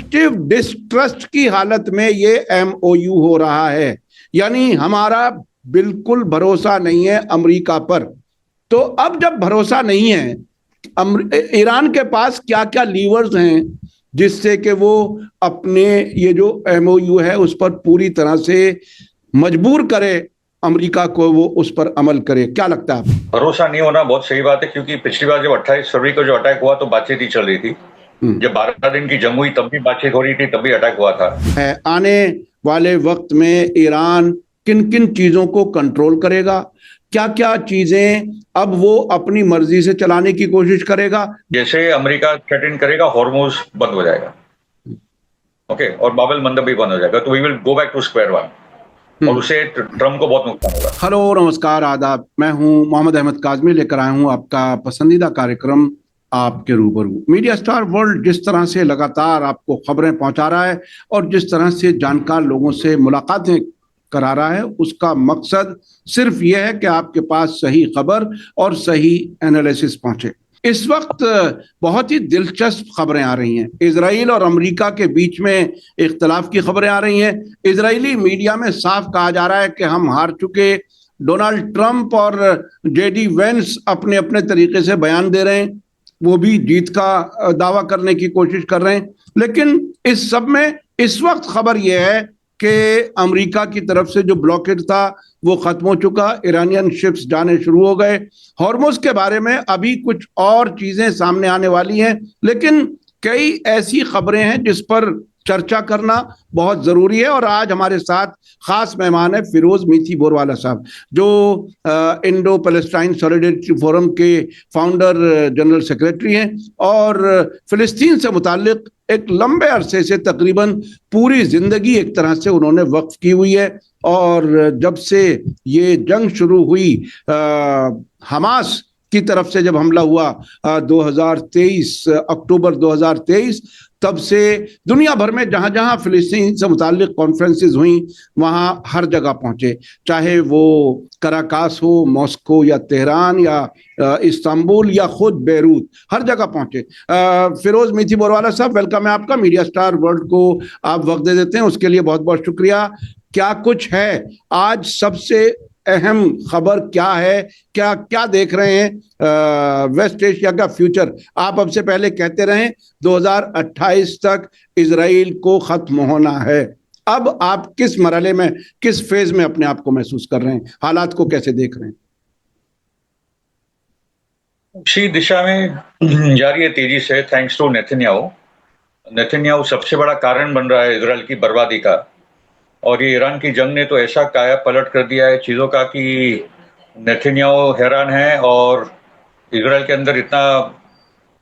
Collective distrust की हालत में ये एमओयू हो रहा है, यानी हमारा बिल्कुल भरोसा नहीं है अमेरिका पर। तो अब जब भरोसा नहीं है, ईरान के पास क्या क्या लीवर्स हैं जिससे कि वो अपने ये जो एमओयू है उस पर पूरी तरह से मजबूर करे अमेरिका को, वो उस पर अमल करे? क्या लगता है आपको? भरोसा नहीं होना बहुत सही बात है, क्योंकि पिछली बार जब 28 फरवरी को जो अटैक हुआ तो बातचीत ही चल रही थी। जब 12 दिन की जंग हुई तब भी बातचीत हो रही थी, तब भी अटैक हुआ था। आने वाले वक्त में ईरान किन किन चीजों को कंट्रोल करेगा, क्या क्या चीजें अब वो अपनी मर्जी से चलाने की कोशिश करेगा? जैसे अमेरिका थ्रेटन करेगा, हॉर्मुज बंद हो जाएगा, ओके, और बाबल मंदब भी बंद हो जाएगा, तो we will go back to square one, और उससे ट्रम्प को बहुत नुकसान होगा। हेलो, नमस्कार, आदाब। मैं हूं मोहम्मद अहमद काज़मी, लेकर आया हूं आपका पसंदीदा कार्यक्रम आपके रूबरू। मीडिया स्टार वर्ल्ड जिस तरह से लगातार आपको खबरें पहुंचा रहा है और जिस तरह से जानकार लोगों से मुलाकातें करा रहा है, उसका मकसद सिर्फ यह है कि आपके पास सही खबर और सही एनालिसिस पहुंचे। इस वक्त बहुत ही दिलचस्प खबरें आ रही हैं। इजराइल और अमेरिका के बीच में इख्तलाफ की खबरें आ रही हैं। इजरायली मीडिया में साफ कहा जा रहा है कि हम हार चुके। डोनाल्ड ट्रंप और जेडी वेंस अपने अपने तरीके से बयान दे रहे हैं, वो भी जीत का दावा करने की कोशिश कर रहे हैं। लेकिन इस सब में इस वक्त खबर यह है कि अमेरिका की तरफ से जो ब्लॉकेड था वो खत्म हो चुका, ईरानियन शिप्स जाने शुरू हो गए। हॉर्मुज के बारे में अभी कुछ और चीजें सामने आने वाली हैं, लेकिन कई ऐसी खबरें हैं जिस पर चर्चा करना बहुत जरूरी है। और आज हमारे साथ खास मेहमान है फिरोज मीठी बोरवाला साहब, जो इंडो पैलेस्टाइन सॉलिडरिटी फोरम के फाउंडर जनरल सेक्रेटरी हैं और फिलिस्तीन से मुताल्लिक एक लंबे अरसे से, तकरीबन पूरी जिंदगी एक तरह से उन्होंने वक्फ की हुई है। और जब से ये जंग शुरू हुई, हमास की तरफ से जब हमला हुआ 2023 अक्टूबर 2023, तब से दुनिया भर में जहां जहां फिलिस्तीन से मुताल्लिक कॉन्फ्रेंसेस हुई वहां हर जगह पहुंचे, चाहे वो कराकास हो, मॉस्को या तेहरान या इस्तांबुल या खुद बेरूत, हर जगह पहुंचे। फिरोज मीठी बोरवाला साहब, वेलकम है आपका। मीडिया स्टार वर्ल्ड को आप वक्त दे देते हैं, उसके लिए बहुत बहुत शुक्रिया। क्या कुछ है आज सबसे अहम खबर, क्या है, क्या क्या देख रहे हैं वेस्ट एशिया का फ्यूचर? आप अब से पहले कहते रहे 2028 तक इजराइल को खत्म होना है। अब आप किस मरहले में, किस फेज में अपने आप को महसूस कर रहे हैं? हालात को कैसे देख रहे हैं? उसी दिशा में जा रही है तेजी से, थैंक्स टू नेतन्याहू। नेतन्याहू सबसे बड़ा कारण बन रहा है इजराइल की बर्बादी का, और ये ईरान की जंग ने तो ऐसा काया पलट कर दिया है चीज़ों का कि नेतन्याहू हैरान है, और इजराइल के अंदर इतना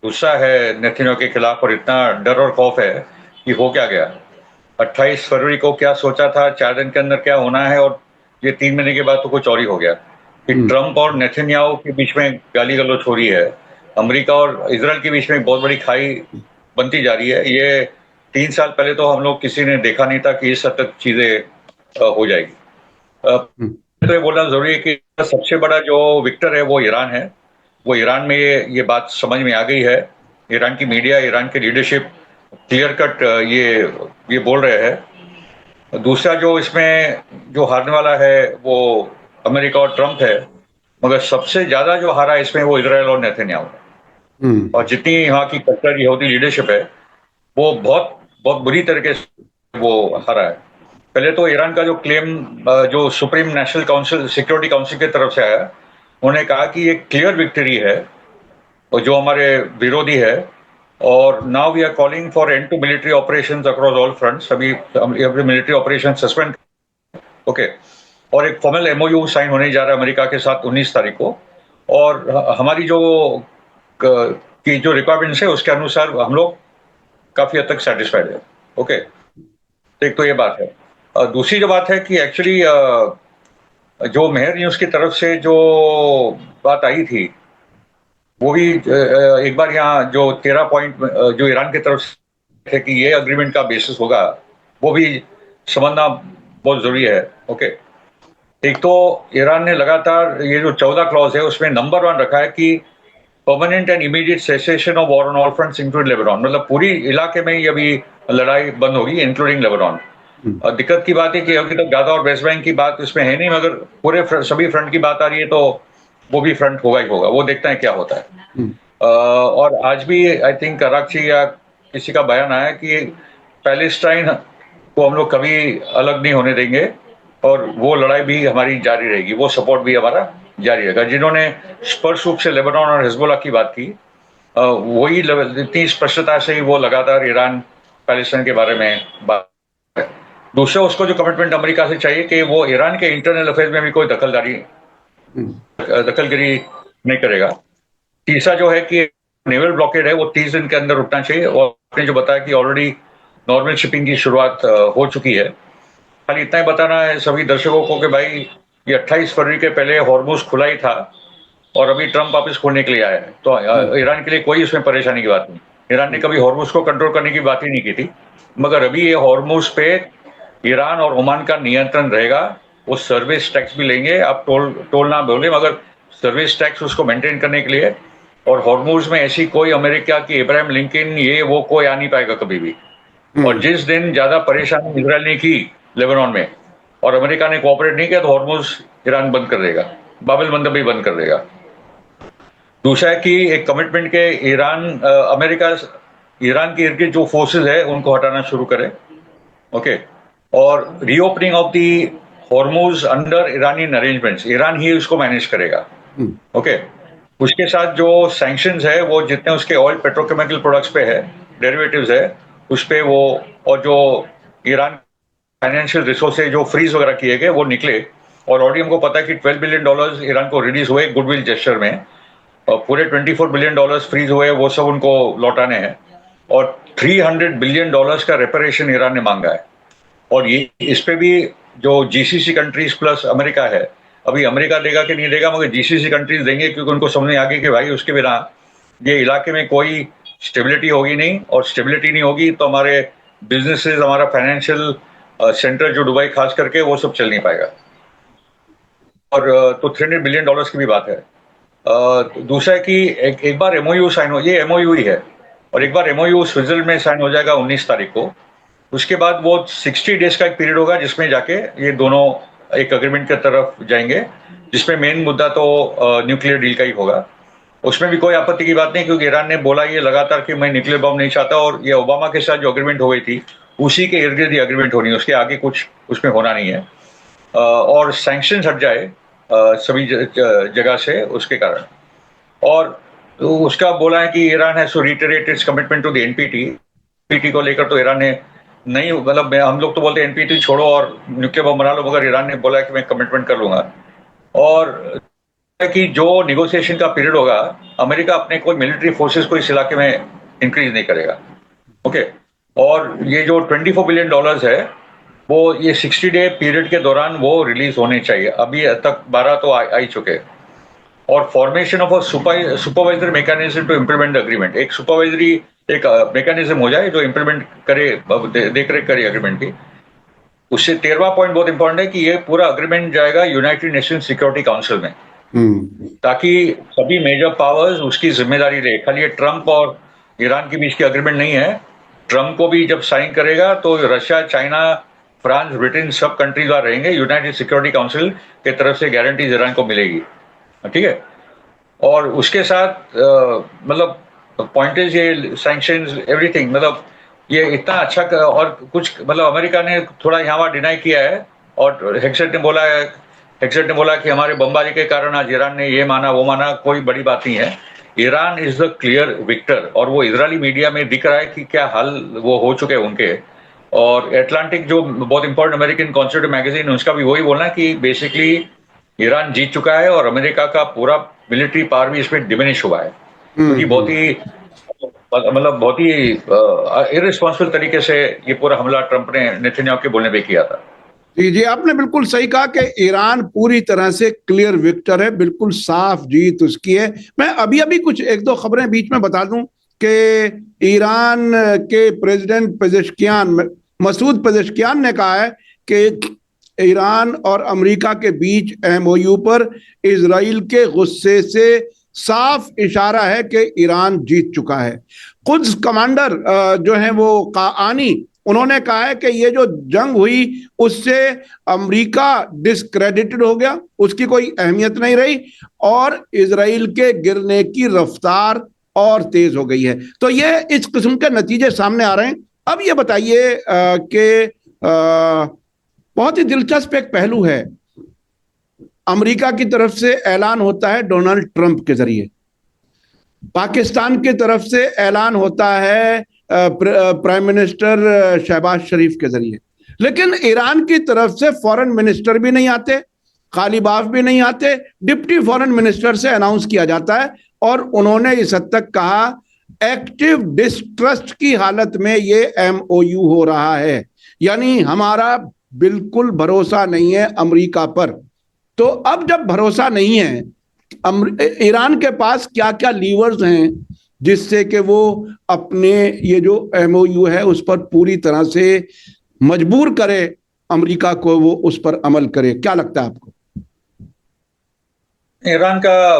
गुस्सा है नेतन्याहू के खिलाफ और इतना डर और खौफ है कि हो क्या गया। 28 फरवरी को क्या सोचा था 4 दिन के अंदर क्या होना है, और ये 3 महीने के बाद तो कुछ और ही हो गया कि ट्रंप और नेतन्याहू के बीच में गाली गलौच हो रही है। अमेरिका और इजराइल के बीच में एक बहुत बड़ी खाई बनती जा रही है। ये 3 साल पहले तो हम लोग किसी ने देखा नहीं था कि इस हद तक चीजें हो जाएगी। तो ये बोलना जरूरी है कि सबसे बड़ा जो विक्टर है वो ईरान है। वो ईरान में ये बात समझ में आ गई है। ईरान की मीडिया, ईरान की लीडरशिप क्लियर कट ये बोल रहे हैं। दूसरा जो इसमें जो हारने वाला है वो अमेरिका और ट्रंप है, मगर सबसे ज्यादा जो हारा इसमें वो इजराइल और नेतन्याहू है। और जितनी यहाँ की कट्टर यहूदी लीडरशिप है वो बहुत बहुत बुरी तरीके से वो हारा है। पहले तो ईरान का जो क्लेम जो supreme national council, security council की तरफ से आया, उन्होंने कहा कि ये क्लियर विक्ट्री है और जो हमारे विरोधी है, और now we are calling for end to military operations across all fronts. अभी मिलिट्री ऑपरेशन सस्पेंड, ओके। और एक फॉर्मल एमओयू साइन होने जा रहा है अमेरिका के साथ 19 तारीख को, और हमारी जो की जो रिक्वायरमेंट्स है उसके अनुसार हम लोग काफी हद तक सेटिस्फाइड है, ओके। एक तो ये बात है। दूसरी जो बात है कि एक्चुअली जो मेहर न्यूज की तरफ से जो बात आई थी वो भी एक बार यहाँ जो 13 पॉइंट जो ईरान की तरफ से कि ये अग्रीमेंट का बेसिस होगा, वो भी समझना बहुत जरूरी है, ओके। एक तो ईरान ने लगातार ये जो 14 क्लॉज है उसमें नंबर 1 रखा है कि permanent and immediate cessation of war on all fronts include Lebanon, मतलब पूरी इलाके में ही अभी लड़ाई बंद होगी, इंक्लूडिंग लेबनान। और दिक्कत की बात है कि अभी तक गाजा और वेस्ट बैंक की बात इसमें है नहीं, मगर पूरे सभी फ्रंट की बात आ रही है, तो वो भी फ्रंट होगा ही होगा, वो देखते हैं क्या होता है। और आज भी आई थिंक कराची या किसी का बयान आया कि पैलेस्टाइन को हम लोग कभी अलग नहीं होने देंगे और वो लड़ाई भी हमारी जारी रहेगी, वो सपोर्ट भी हमारा जारी रहेगा। जिन्होंने स्पष्ट रूप से लेबनान और हिजबुल्लाह की बात की, वही इतनी स्पष्टता से ही वो लगातार ईरान पैलेस्टाइन के बारे में बात। दूसरा, उसको जो कमिटमेंट अमेरिका से चाहिए कि वो ईरान के इंटरनल अफेयर्स में भी कोई दखलगिरी नहीं करेगा। तीसरा जो है कि नेवल ब्लॉकेड है वो 30 दिन के अंदर रुकना चाहिए, और आपने जो बताया कि ऑलरेडी नॉर्मल शिपिंग की शुरुआत हो चुकी है। खाली इतना ही बताना है सभी दर्शकों को कि भाई ये 28 फरवरी के पहले हॉर्मुज खुला ही था और अभी ट्रंप वापस खोलने के लिए आया है, तो ईरान के लिए कोई इसमें परेशानी की बात नहीं। ईरान ने कभी हॉर्मुज को कंट्रोल करने की बात ही नहीं की थी, मगर अभी ये हॉर्मुज पे ईरान और ओमान का नियंत्रण रहेगा। वो सर्विस टैक्स भी लेंगे, आप टोल ना बोले, मगर सर्विस टैक्स उसको मेंटेन करने के लिए। और हॉर्मुज में ऐसी कोई अमेरिका की इब्राहिम लिंकन ये वो कोई आ नहीं पाएगा कभी भी। और जिस दिन ज्यादा परेशानी इजराइल ने की लेबनान में और अमेरिका ने कोऑपरेट नहीं किया, तो हॉर्मुज ईरान बंद कर देगा, बाबल मंदब भी बंद कर देगा। दूसरा है कि एक कमिटमेंट के अमेरिका ईरान के इर्द गिर्द जो फोर्सेज है उनको हटाना शुरू करे, ओके। और reopening of the Hormuz under Iranian arrangements, Iran ही उसको मैनेज करेगा, ओके। उसके साथ जो सैंक्शंस है वो जितने उसके ऑयल पेट्रोकेमिकल प्रोडक्ट्स पे है, डेरिवेटिव्स है उस पे वो, और जो ईरान फाइनेंशियल रिसोर्सेज जो फ्रीज वगैरह किए गए वो निकले। और ऑलरेडी हमको पता है कि $12 बिलियन ईरान को रिलीज हुए गुडविल जेस्चर में, और पूरे $24 बिलियन फ्रीज हुए, वो सब उनको लौटाने हैं। और $300 बिलियन का रेपरेशन ईरान ने मांगा है। और ये इस पे भी जो जीसीसी कंट्रीज प्लस अमेरिका है, अभी अमेरिका देगा कि नहीं देगा, मगर जीसीसी कंट्रीज देंगे, क्योंकि उनको समझ आ गई कि भाई उसके बिना ये इलाके में कोई स्टेबिलिटी होगी नहीं, और स्टेबिलिटी नहीं होगी तो हमारे बिजनेसेस, हमारा फाइनेंशियल सेंटर जो दुबई खास करके, वो सब चल नहीं पाएगा। और तो $300 बिलियन की भी बात है। दूसरा है कि एक बार एमओयू साइन हो, ये एमओयू ही है, और एक बार एमओयू स्विट्जरलैंड में साइन हो जाएगा 19 तारीख को, उसके बाद वो 60 डेज का एक पीरियड होगा जिसमें जाके ये दोनों एक अग्रीमेंट की तरफ जाएंगे, जिसमें मेन मुद्दा तो न्यूक्लियर डील का ही होगा। उसमें भी कोई आपत्ति की बात नहीं, क्योंकि ईरान ने बोला ये लगातार कि मैं न्यूक्लियर बम नहीं चाहता, और ये ओबामा के साथ जो अग्रीमेंट हो गई थी उसी के इर्द गिर्द ही अग्रीमेंट होनी है, उसके आगे कुछ उसमें होना नहीं है। और सैंक्शन हट जाए सभी जगह से उसके कारण। और तो उसका बोला है कि Iran has to reiterate its commitment to the NPT को लेकर, तो ईरान ने नहीं, मतलब हम लोग तो बोलते हैं एनपीटी छोड़ो और न्यूक्लियर बम बना लो, मगर ईरान ने बोला है कि मैं कमिटमेंट कर लूंगा। और कि जो निगोशिएशन का पीरियड होगा, अमेरिका अपने कोई मिलिट्री फोर्सेस को इस इलाके में इंक्रीज नहीं करेगा, ओके। और ये जो $24 बिलियन है वो ये 60 डे पीरियड के दौरान वो रिलीज होने चाहिए। अभी तक 12 तो आ ही चुके। और formation of a supervisory mechanism to implement the agreement, एक सुपरवाइजरी एक मैकेनिज्म हो जाए जो इम्प्लीमेंट करे, देख रेख करे अग्रीमेंट की। उससे 13वां पॉइंट बहुत इंपॉर्टेंट है कि ये पूरा अग्रीमेंट जाएगा यूनाइटेड नेशन सिक्योरिटी काउंसिल में, ताकि सभी मेजर पावर्स उसकी जिम्मेदारी ले। खाली ये ट्रंप और ईरान के बीच की अग्रीमेंट नहीं है, ट्रंप को भी जब साइन करेगा तो रशिया, चाइना, फ्रांस, ब्रिटेन सब कंट्रीज वहां रहेंगे, यूनाइटेड सिक्योरिटी काउंसिल के तरफ से गारंटीज ईरान को मिलेगी, ठीक है। और उसके साथ मतलब पॉइंटेज, ये सैंक्शंस, एवरीथिंग, मतलब ये इतना अच्छा और कुछ, मतलब अमेरिका ने थोड़ा यहाँ वहाँ डिनाई किया है, और हेक्सेट ने बोला कि हमारे बमबारी के कारण आज ईरान ने ये माना वो माना, कोई बड़ी बात नहीं है। Iran is the clear victor, और वो इजरायली मीडिया में दिख रहा है कि क्या हाल वो हो चुके हैं उनके। और एटलांटिक जो बहुत इंपॉर्टेंट अमेरिकन कॉन्सर्वेटिव मैगजीन है, उसका भी वही बोलना है कि बेसिकली ईरान जीत चुका है, और अमेरिका का पूरा मिलिट्री पावर भी इसमें डिमिनिश हुआ है, क्योंकि बहुत ही इररिस्पॉन्सिबल तरीके से ये पूरा हमला ट्रंप ने नेतन्याहू के बोलने पे किया था। जी, आपने बिल्कुल सही कहा कि ईरान पूरी तरह से क्लियर विक्टर है, बिल्कुल साफ जीत उसकी है। मैं अभी कुछ एक दो खबरें बीच में बता दूं कि ईरान के प्रेसिडेंट मसूद पेजेश्कियान ने कहा है कि ईरान और अमेरिका के बीच एमओयू पर इजराइल के गुस्से से साफ इशारा है कि ईरान जीत चुका है। खुद कमांडर जो है वो काआनी, उन्होंने कहा है कि ये जो जंग हुई उससे अमेरिका डिस्क्रेडिटेड हो गया, उसकी कोई अहमियत नहीं रही और इजराइल के गिरने की रफ्तार और तेज हो गई है। तो ये इस किस्म के नतीजे सामने आ रहे हैं। अब ये बताइए कि बहुत ही दिलचस्प एक पहलू है, अमेरिका की तरफ से ऐलान होता है डोनाल्ड ट्रंप के जरिए, पाकिस्तान की तरफ से ऐलान होता है प्राइम मिनिस्टर शहबाज शरीफ के जरिए, लेकिन ईरान की तरफ से फॉरेन मिनिस्टर भी नहीं आते, कालीबाफ भी नहीं आते, डिप्टी फॉरेन मिनिस्टर से अनाउंस किया जाता है और उन्होंने इस हद तक कहा एक्टिव डिस्ट्रस्ट की हालत में ये एमओयू हो रहा है, यानी हमारा बिल्कुल भरोसा नहीं है अमेरिका पर। तो अब जब भरोसा नहीं है, ईरान के पास क्या क्या लीवर्स हैं जिससे कि वो अपने ये जो एमओयू है उस पर पूरी तरह से मजबूर करे अमेरिका को, वो उस पर अमल करे? क्या लगता है आपको? ईरान का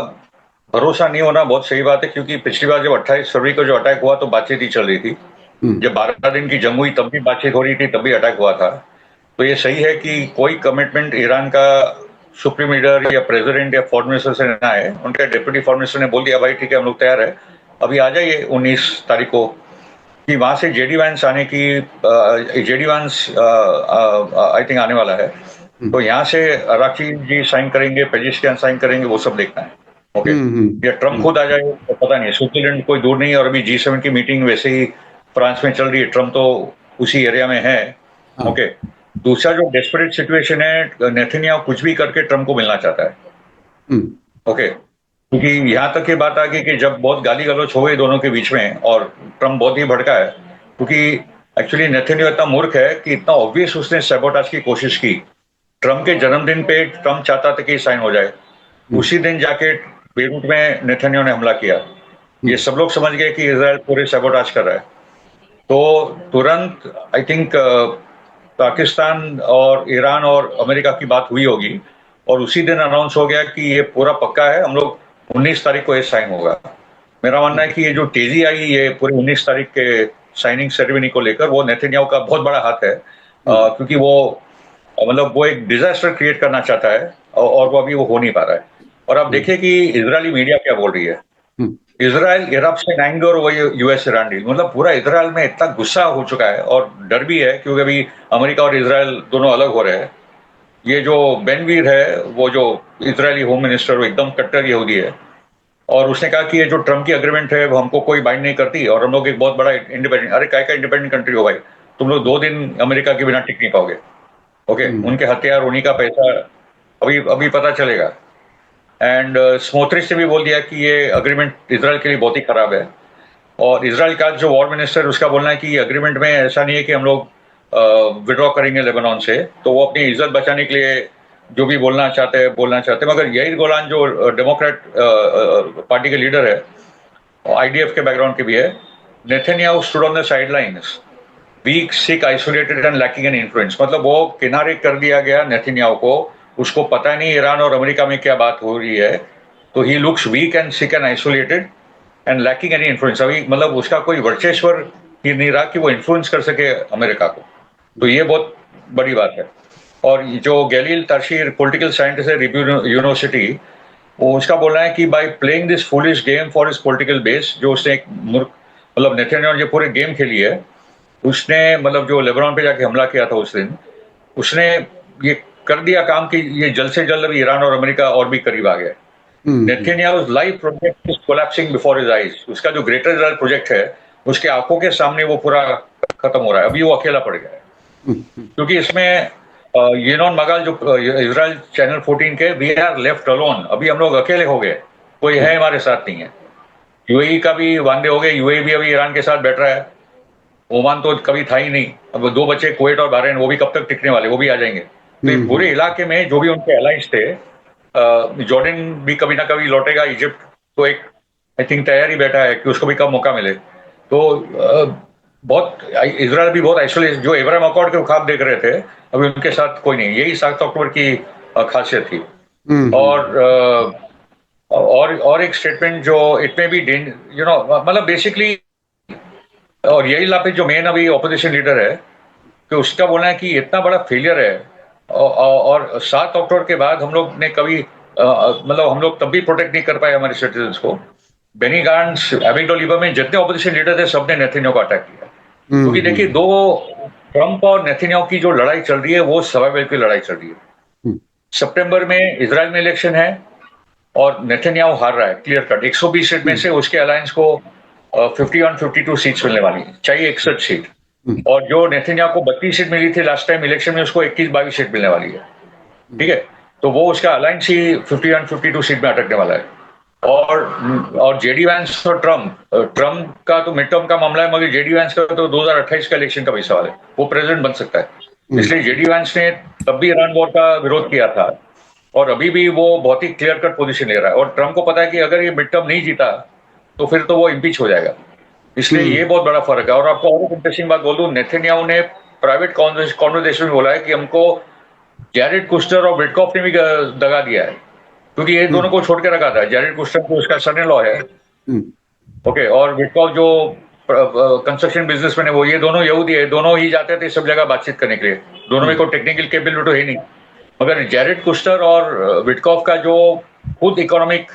भरोसा नहीं होना बहुत सही बात है, क्योंकि पिछली बार जब 28 फरवरी को जो अटैक हुआ तो बातचीत ही चल रही थी, जब 12 दिन की जंग हुई तब भी बातचीत हो रही थी, तब भी अटैक हुआ था। तो ये सही है कि कोई कमिटमेंट ईरान का सुप्रीम लीडर या प्रेसिडेंट या फॉरेन मिनिस्टर से ना है। उनके डिप्टी फॉरेन मिनिस्टर ने बोल दिया भाई ठीक है हम लोग तैयार है, अभी आ जाइए 19 तारीख को, कि वहां से जेडी वैंस आने की, जेडी वैंस आई थिंक आने वाला है, तो यहाँ से अराकी जी साइन करेंगे, पेजिशकियान साइन करेंगे, वो सब देखना है। ओके, या ट्रम्प खुद आ जाए तो पता नहीं, स्विट्जरलैंड कोई दूर नहीं है और अभी G7 की मीटिंग वैसे ही फ्रांस में चल रही है, ट्रम्प तो उसी एरिया में है। ओके, दूसरा जो डेस्परेट सिचुएशन है, नेतन्याहू कुछ भी करके ट्रम्प को मिलना चाहता है। ओके, क्योंकि यहाँ तक ये बात आ गई कि जब बहुत गाली गलौच हो गई दोनों के बीच में और ट्रम्प बहुत ही भड़का है, क्योंकि एक्चुअली नेतन्याहू इतना मूर्ख है कि इतना ऑब्वियस उसने सैबोटाज की कोशिश की। ट्रम्प के जन्मदिन पे ट्रम्प चाहता था कि साइन हो जाए, उसी दिन जाके बेरूट में नेतन्याहू ने हमला किया। ये सब लोग समझ गए कि इजराइल पूरे सैबोटाज कर रहा है, तो तुरंत आई थिंक पाकिस्तान और ईरान और अमेरिका की बात हुई होगी और उसी दिन अनाउंस हो गया कि ये पूरा पक्का है, हम लोग 19 तारीख को ये साइन होगा। मेरा मानना है कि ये जो तेजी आई ये पूरे 19 तारीख के साइनिंग सेरेमनी को लेकर, वो नेतन्याहू का बहुत बड़ा हाथ है, क्योंकि वो मतलब वो एक डिजास्टर क्रिएट करना चाहता है और वो अभी वो हो नहीं पा रहा है। और आप देखिए कि इजरायली मीडिया क्या बोल रही है, Israel erupts in anger over US Iran deal, मतलब पूरा इजराइल में इतना गुस्सा हो चुका है और डर भी है, क्योंकि अभी अमेरिका और इजराइल दोनों अलग हो रहे हैं। ये जो बेनवीर है, वो जो इजरायली होम मिनिस्टर, वो एकदम कट्टर यहूदी है और उसने कहा कि ये जो ट्रम्प की अग्रीमेंट है वो हमको कोई बाइंड नहीं करती और हम लोग एक बहुत बड़ा इंडिपेंडेंट, अरे काय का इंडिपेंडेंट कंट्री हो भाई, तुम लोग 2 दिन अमेरिका के बिना टिक नहीं पाओगे। ओके, उनके हथियार, उन्हीं का पैसा, अभी अभी पता चलेगा। एंड स्मोट्रिच ने भी बोल दिया कि ये अग्रीमेंट इजराइल के लिए बहुत ही खराब है, और इजराइल का जो वॉर मिनिस्टर, उसका बोलना है कि ये अग्रीमेंट में ऐसा नहीं है कि हम लोग विड्रॉ करेंगे लेबनान से, तो वो अपनी इज्जत बचाने के लिए जो भी बोलना चाहते हैं। मगर याइर गोलान जो डेमोक्रेट पार्टी के लीडर है, आईडीएफ के बैकग्राउंड के भी है, Netanyahu stood on the sidelines, weak, sick, isolated and lacking an influence, मतलब वो किनारे कर दिया गया नेतन्याहू को, उसको पता नहीं ईरान और अमेरिका में क्या बात हो रही है, तो he looks weak and sick and isolated and lacking any influence. अभी मतलब उसका कोई वर्चस्व ही नहीं रहा कि वो इन्फ्लुएंस कर सके अमेरिका को, तो ये बहुत बड़ी बात है। और जो गैलील ताशीर पॉलिटिकल साइंटिस्ट है, रिव्यू यूनिवर्सिटी, वो उसका बोलना है कि by playing this foolish game for his political base, जो उसने एक मतलब नेतन्याहू ने पूरे गेम खेली है, उसने मतलब जो लेबनान पे जाके हमला किया था उस दिन, उसने ये कर दिया काम कि ये जल्द से जल्द अभी ईरान और अमेरिका और भी करीब आ गए। Netanyahu's life project is collapsing before his eyes, उसका जो ग्रेटर इजराइल प्रोजेक्ट है उसके आंखों के सामने वो पूरा खत्म हो रहा है, अभी वो अकेला पड़ गया है। क्योंकि इसमें येनोन मगाल जो इजराइल चैनल 14 के, वी आर लेफ्ट अलोन, अभी हम लोग अकेले हो गए, कोई है हमारे साथ नहीं है। यूएई का भी वांदे हो गए, यूएई भी अभी ईरान के साथ बैठ रहा है, ओमान तो कभी था ही नहीं, अब 2 बच्चे कुवैत और बहरीन, वो भी कब तक टिकने वाले, वो भी आ जाएंगे। तो पूरे इलाके में जो भी उनके अलाइंस थे, जॉर्डन भी कभी ना कभी लौटेगा, इजिप्ट तो एक आई थिंक तैयार ही बैठा है कि उसको भी कब मौका मिले। तो बहुत इजराइल भी बहुत आइसोलेट, जो अब्राहम अकॉर्ड के ख्वाब देख रहे थे, अभी उनके साथ कोई नहीं, यही 7 अक्टूबर की खासियत थी। और एक स्टेटमेंट जो इट में भी मतलब बेसिकली और याइर लैपिड जो मेन अभी ऑपोजिशन लीडर है, कि उसका बोलना है कि इतना बड़ा फेलियर है, और 7 अक्टूबर के बाद हम लोग ने कभी मतलब हम लोग तब भी प्रोटेक्ट नहीं कर पाए हमारे सिटीजन्स को। बेनी गांट्स, एविगडोर लीबरमैन, जितने ऑपोजिशन लीडर थे सबने नेतन्याहू को अटैक किया, क्योंकि देखिए दो ट्रंप और नेतन्याहू की जो लड़ाई चल रही है वो सर्वाइवल की लड़ाई चल रही है। सितंबर में इजराइल में इलेक्शन है और नेतन्याहू हार रहा है क्लियर कट। 120 सीट में से उसके अलायंस को 51-52 सीट्स मिलने वाली है, चाहिए 61 सीट, और जो नेतन्याहू को 32 सीट मिली थी लास्ट टाइम इलेक्शन में, उसको 21-22 सीट मिलने वाली है। ठीक है, तो वो उसका अलायंस ही 51-52 सीट में अटकने वाला है। और जेडी वैंस और ट्रम्प का तो मिड टर्म का मामला है, मगर जेडी वैंस का तो 2028 का इलेक्शन का भी सवाल है, वो प्रेसिडेंट बन सकता है। इसलिए जेडी वैंस ने तब भी ईरान वॉर का विरोध किया था, और अभी भी वो बहुत ही क्लियर कट पोजीशन ले रहा है, और ट्रम्प को पता है कि अगर ये मिड टर्म नहीं जीता तो फिर तो वो इम्पीच हो जाएगा। इसलिए ये बहुत बड़ा फर्क है। और आपको और एक इंटरेस्टिंग बात बोल दूं, नेतन्याहू ने प्राइवेट कॉन्वर्सेशन में बोला है कि हमको जैरेड कुश्टर और विटकॉफ ने भी दगा दिया है, क्योंकि ये दोनों को छोड़ के रखा था। जैरेड कुश्टर को उसका सन इन लॉ है, ओके, और विटकॉफ जो कंस्ट्रक्शन बिजनेसमैन है, वो ये दोनों यहूदी है, दोनों ही जाते थे सब जगह बातचीत करने के लिए। दोनों में कोई टेक्निकल कैपेबिलिटी तो है नहीं, मगर जैरेड कुश्टर और विटकॉफ का जो खुद इकोनॉमिक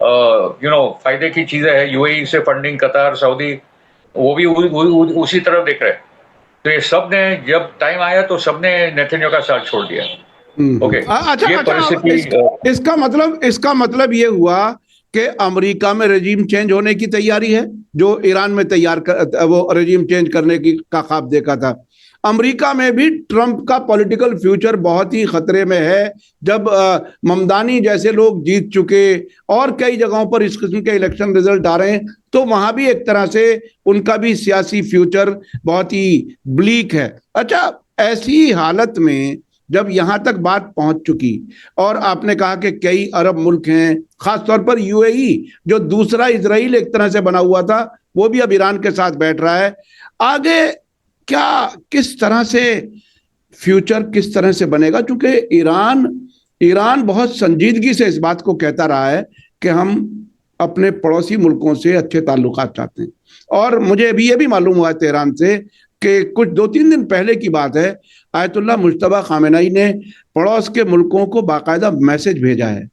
फायदे की चीजें है, यूएई से फंडिंग, कतार, सऊदी, वो भी उसी तरफ देख रहे हैं। तो ये सब ने जब टाइम आया तो सबने नेतन्याहू का साथ छोड़ दिया। ओके, ये परिस्थिति इसका मतलब ये हुआ कि अमेरिका में रेजिम चेंज होने की तैयारी है, जो ईरान में वो रेजिम चेंज करने की का ख्वाब देखा था। अमेरिका में भी ट्रंप का पॉलिटिकल फ्यूचर बहुत ही खतरे में है, जब ममदानी जैसे लोग जीत चुके और कई जगहों पर इस किस्म के इलेक्शन रिजल्ट आ रहे हैं, तो वहां भी एक तरह से उनका भी सियासी फ्यूचर बहुत ही ब्लीक है। अच्छा, ऐसी हालत में जब यहां तक बात पहुंच चुकी, और आपने कहा कि कई अरब मुल्क हैं, खासतौर पर यूएई जो दूसरा इजराइल एक तरह से बना हुआ था, वो भी अब ईरान के साथ बैठ रहा है, आगे क्या किस तरह से फ्यूचर किस तरह से बनेगा? क्योंकि ईरान बहुत संजीदगी से इस बात को कहता रहा है कि हम अपने पड़ोसी मुल्कों से अच्छे ताल्लुकात चाहते हैं। और मुझे अभी ये भी मालूम हुआ है तेहरान से कि कुछ 2-3 दिन पहले की बात है, आयतुल्लाह मुज्तबा खामेनी ने पड़ोस के मुल्कों को बाकायदा मैसेज भेजा है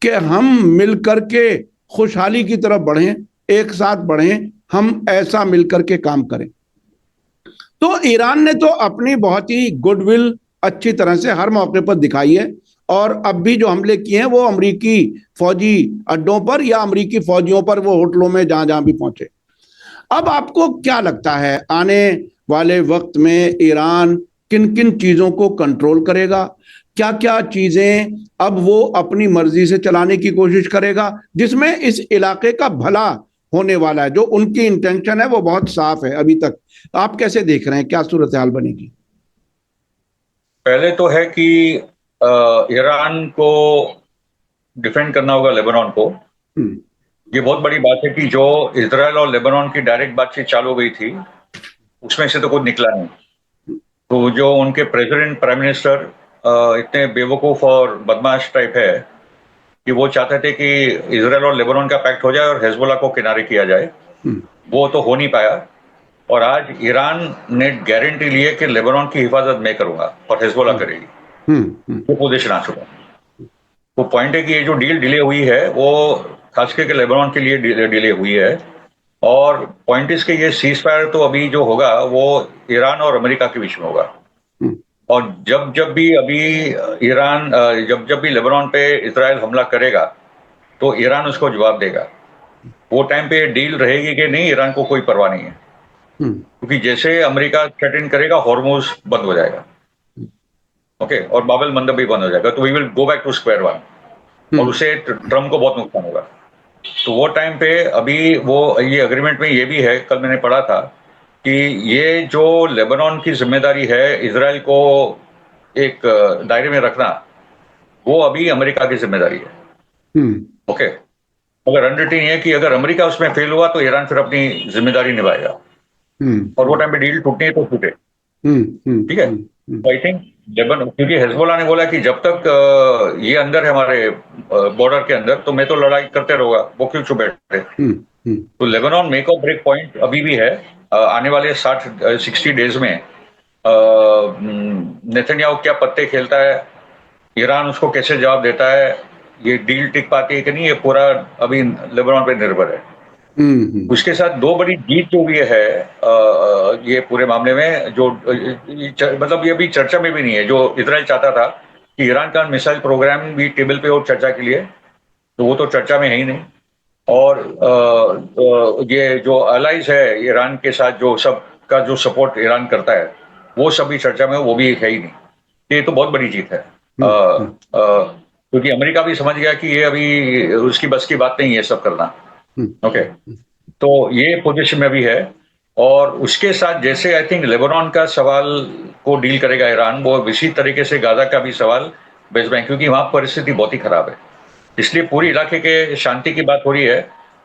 कि हम मिलकर के खुशहाली की तरफ बढ़ें, एक साथ बढ़ें, हम ऐसा मिलकर के काम करें। तो ईरान ने तो अपनी बहुत ही गुडविल अच्छी तरह से हर मौके पर दिखाई है, और अब भी जो हमले किए हैं वो अमरीकी फौजी अड्डों पर या अमरीकी फौजियों पर, वो होटलों में जहां जहां भी पहुंचे। अब आपको क्या लगता है आने वाले वक्त में ईरान किन किन चीजों को कंट्रोल करेगा? क्या क्या चीजें अब वो अपनी मर्जी से चलाने की कोशिश करेगा, जिसमें इस इलाके का भला होने वाला है? जो उनकी इंटेंशन है वो बहुत साफ है अभी तक। आप कैसे देख रहे हैं, क्या सूरत हाल बनेगी? पहले तो है कि ईरान को डिफेंड करना होगा लेबनान को। ये बहुत बड़ी बात है कि जो इजराइल और लेबनान की डायरेक्ट बातचीत चालू हुई थी, उसमें से तो कुछ निकला नहीं। तो जो उनके प्रेसिडेंट, प्राइम मिनिस्टर इतने बेवकूफ और बदमाश टाइप है कि वो चाहते थे कि इजराइल और लेबनान का पैक्ट हो जाए और हिजबुल्लाह को किनारे किया जाए। वो तो हो नहीं पाया, और आज ईरान ने गारंटी ली है कि लेबनान की हिफाजत मैं करूंगा और हिजबुल्लाह करेगी। वो पोजीशन आ चुका। वो पॉइंट है कि ये जो डील डिले हुई है वो खास करके लेबनान के लिए डिले हुई है, और पॉइंट इसके ये सीज फायर तो अभी जो होगा वो ईरान और अमेरिका के बीच में होगा। और जब भी अभी ईरान जब भी लेबनान पे इजराइल हमला करेगा तो ईरान उसको जवाब देगा। वो टाइम पे डील रहेगी कि नहीं, ईरान को कोई परवाह नहीं है, क्योंकि जैसे अमेरिका थ्रेटन करेगा हॉर्मुज बंद हो जाएगा, ओके, और बाबल मंदब भी बंद हो जाएगा, तो we will go back to square one, और उससे ट्रम्प को बहुत नुकसान होगा। तो वो टाइम पे अभी वो ये अग्रीमेंट में ये भी है, कल मैंने पढ़ा था कि ये जो लेबनान की जिम्मेदारी है इजराइल को एक दायरे में रखना, वो अभी अमेरिका की जिम्मेदारी है। ओके, अगर अंडरटेकिंग है कि अगर अमेरिका उसमें फेल हुआ तो ईरान फिर अपनी जिम्मेदारी निभाएगा, और वो टाइम पे डील टूटनी है तो टूटे। ठीक है, आई थिंक क्योंकि हिजबुल्लाह ने बोला कि जब तक ये अंदर है हमारे बॉर्डर के अंदर, तो मैं तो लड़ाई करते रहूंगा, वो क्यों चुप बैठे। तो लेबनान मेक और ब्रेक पॉइंट अभी भी है, आने वाले 60 डेज में नेतन्याहू क्या पत्ते खेलता है, ईरान उसको कैसे जवाब देता है, ये डील टिक पाती है कि नहीं, ये पूरा अभी लेबनान पे निर्भर है। उसके साथ दो बड़ी जीत जो भी है ये पूरे मामले में, जो मतलब ये अभी चर्चा में भी नहीं है। जो इजराइल चाहता था कि ईरान का मिसाइल प्रोग्राम भी टेबल पे हो चर्चा के लिए, तो वो तो चर्चा में है ही नहीं। और ये जो अलाइज है ईरान के साथ, जो सबका जो सपोर्ट ईरान करता है, वो सब भी चर्चा में, वो भी है ही नहीं। ये तो बहुत बड़ी जीत है, क्योंकि अमेरिका भी समझ गया कि ये अभी उसकी बस की बात नहीं है सब करना। ओके, तो ये पोजीशन में भी है। और उसके साथ जैसे आई थिंक लेबनान का सवाल को डील करेगा ईरान, वो इसी तरीके से गाजा का भी सवाल वेस्ट बैंक, क्योंकि वहां परिस्थिति बहुत ही खराब है। इसलिए पूरी इलाके के शांति की बात हो रही है।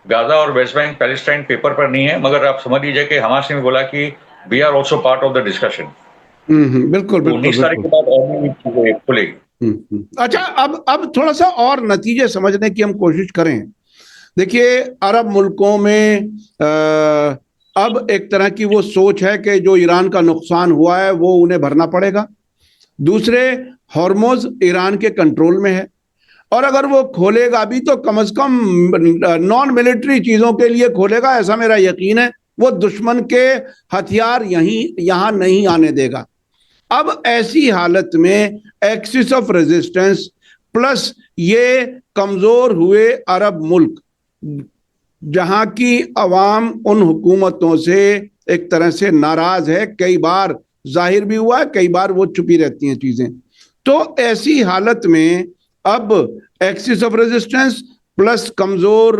गाजा और वेस्ट बैंक पैलेस्टाइन पेपर पर नहीं है, मगर आप समझ लीजिए कि हमास ने भी बोला कि we are also part of the discussion. बिल्कुल बिल्कुल। 19 तारीख के बाद और भी चीजें खुलेगी। अच्छा, अब थोड़ा सा और नतीजे समझने की हम कोशिश करें। देखिए, अरब मुल्कों में अब एक तरह की वो सोच है कि जो ईरान का नुकसान हुआ है वो उन्हें भरना पड़ेगा। दूसरे, हॉर्मोज ईरान के कंट्रोल में है, और अगर वो खोलेगा भी तो कम से कम नॉन मिलिट्री चीजों के लिए खोलेगा, ऐसा मेरा यकीन है। वो दुश्मन के हथियार यहां नहीं आने देगा। अब ऐसी हालत में एक्सिस ऑफ रेजिस्टेंस प्लस ये कमजोर हुए अरब मुल्क, जहां की अवाम उन हुकूमतों से एक तरह से नाराज है, कई बार जाहिर भी हुआ है, कई बार वो छुपी रहती हैं चीजें। तो ऐसी हालत में अब एक्सिस ऑफ रेजिस्टेंस प्लस कमजोर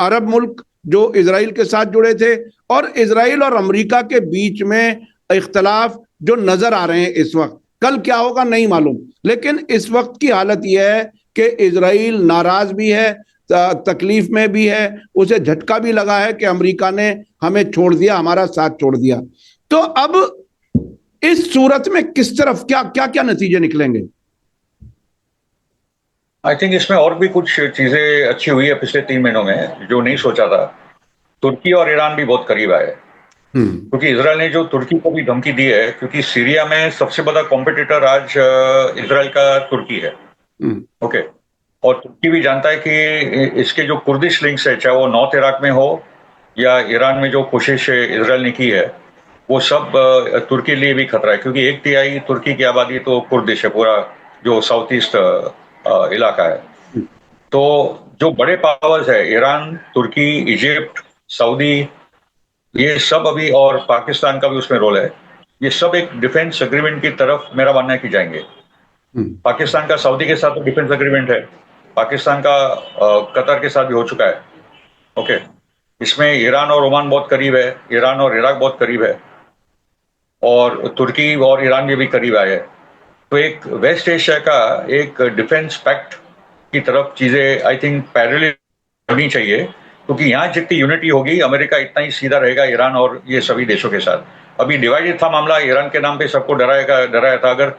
अरब मुल्क जो इजराइल के साथ जुड़े थे, और इजराइल और अमेरिका के बीच में इख्तलाफ जो नजर आ रहे हैं इस वक्त, कल क्या होगा नहीं मालूम, लेकिन इस वक्त की हालत यह है कि इजराइल नाराज भी है, तकलीफ में भी है, उसे झटका भी लगा है कि अमेरिका ने हमें छोड़ दिया, हमारा साथ छोड़ दिया। तो अब इस सूरत में किस तरफ क्या क्या क्या नतीजे निकलेंगे? आई थिंक इसमें और भी कुछ चीजें अच्छी हुई है पिछले 3 महीनों में, जो नहीं सोचा था। तुर्की और ईरान भी बहुत करीब आए, क्योंकि इजराइल ने जो तुर्की को भी धमकी दी है, क्योंकि सीरिया में सबसे बड़ा कॉम्पिटिटर आज इजराइल का तुर्की है। ओके, और तुर्की भी जानता है कि इसके जो कुर्दिश लिंक्स है, चाहे वो नॉर्थ इराक में हो या ईरान में जो कोशिश इजराइल ने की है, वो सब तुर्की के लिए भी खतरा है, क्योंकि 1/3 तुर्की की आबादी तो कुर्दिश है, पूरा जो साउथ ईस्ट इलाका है। तो जो बड़े पावर्स है, ईरान, तुर्की, इजिप्ट, सऊदी, ये सब अभी, और पाकिस्तान का भी उसमें रोल है, ये सब एक डिफेंस एग्रीमेंट की तरफ मेरा मानना है कि जाएंगे। पाकिस्तान का सऊदी के साथ तो डिफेंस एग्रीमेंट है, पाकिस्तान का कतर के साथ भी हो चुका है। ओके, इसमें ईरान और ओमान बहुत करीब है, ईरान और इराक बहुत करीब है, और तुर्की और ईरान भी करीब आए हैं। तो एक वेस्ट एशिया का एक डिफेंस पैक्ट की तरफ चीजें आई थिंक पैरेलल होनी चाहिए, क्योंकि यहाँ जितनी यूनिटी होगी, अमेरिका इतना ही सीधा रहेगा ईरान और ये सभी देशों के साथ। अभी डिवाइडेड था मामला, ईरान के नाम पे सबको डराया था। अगर